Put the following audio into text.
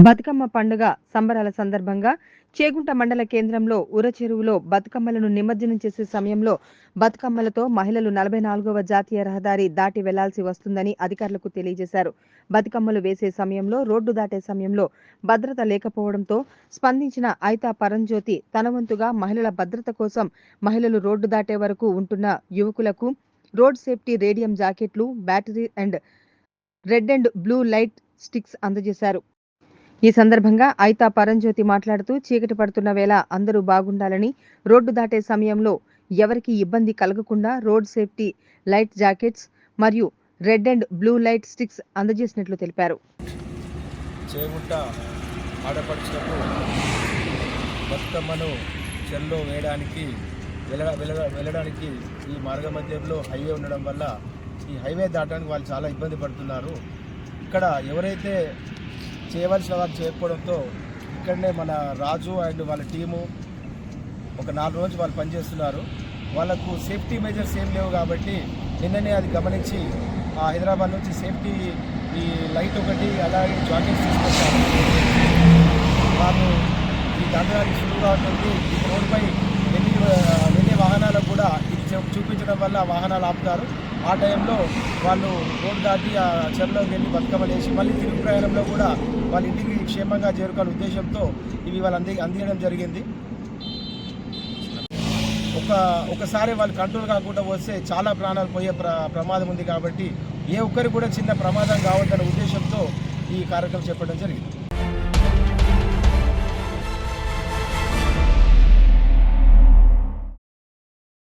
బతుకమ్మ పండుగ సంబరాల సందర్భంగా చేగుంట మండల కేంద్రంలో ఉరచెరువులో బతుకమ్మలను నిమజ్జనం చేసే సమయంలో బతుకమ్మలతో మహిళలు 44వ జాతీయ రహదారి దాటి వెళ్లాల్సి వస్తుందని అధికారులకు తెలియజేశారు. బతుకమ్మలు వేసే సమయంలో రోడ్డు దాటే సమయంలో భద్రత లేకపోవడంతో స్పందించిన ఐతా పరంజ్యోతి తన వంతుగా మహిళల భద్రత కోసం మహిళలు రోడ్డు దాటే వరకు ఉంటున్న యువకులకు రోడ్ సేఫ్టీ రేడియం జాకెట్లు, battery and red and blue light sticks అందజేశారు. ఈ సందర్భంగా ఐతా పరంజ్యోతి మాట్లాడుతూ చీకటి పడుతున్న వేళ అందరూ బాగుండాలని, రోడ్డు దాటే సమయంలో ఎవరికీ ఇబ్బంది కలగకుండా రోడ్ సేఫ్టీ లైట్ జాకెట్స్ మరియు red and blue light sticks అందజేసినట్లు తెలిపారు. చేగుంట ఆడపడుచులకు బతుకమ్మను చెల్లో వేయడానికి వెళ్ళడానికి ఈ మార్గ మధ్యంలో హైవే ఉండడం వల్ల ఈ హైవే దాటడానికి వాళ్ళు చాలా ఇబ్బంది పడుతున్నారు. ఇక్కడ ఎవరైతే చేయవలసిన వారు చేయకపోవడంతో ఇక్కడనే మన రాజు అండ్ వాళ్ళ టీము ఒక 4 రోజులు వాళ్ళు పనిచేస్తున్నారు. వాళ్ళకు సేఫ్టీ మెజర్స్ ఏం లేవు కాబట్టి నిన్ననే అది గమనించి హైదరాబాద్ నుంచి సేఫ్టీ ఈ లైట్ ఒకటి అలాగే జాకెట్స్ తీసుకొచ్చారు. వాళ్ళు ఈ దాటడానికి సులువుగా ఉంటుంది. ఈ రోడ్డుపై వెళ్ళే వాహనాలకు కూడా ఇది చూపించడం వల్ల వాహనాలు ఆపుతారు. ఆ టైంలో వాళ్ళు రోడ్డు దాటి ఆ చెరువులోకి వెళ్ళి బతుకమ్మలు వేసి మళ్ళీ తిరుగు ప్రయాణంలో కూడా వాళ్ళ ఇంటికి క్షేమంగా చేరుకోవాలనే ఉద్దేశంతో ఇవి వాళ్ళు అందించడం జరిగింది. ఒకసారి వాళ్ళు కంట్రోల్ కాకుండా వస్తే చాలా ప్రాణాలు పోయే ప్రమాదం ఉంది కాబట్టి ఏ ఒక్కరికి కూడా చిన్న ప్రమాదం కావద్దనే ఉద్దేశంతో ఈ కార్యక్రమం చేపట్టడం జరిగింది.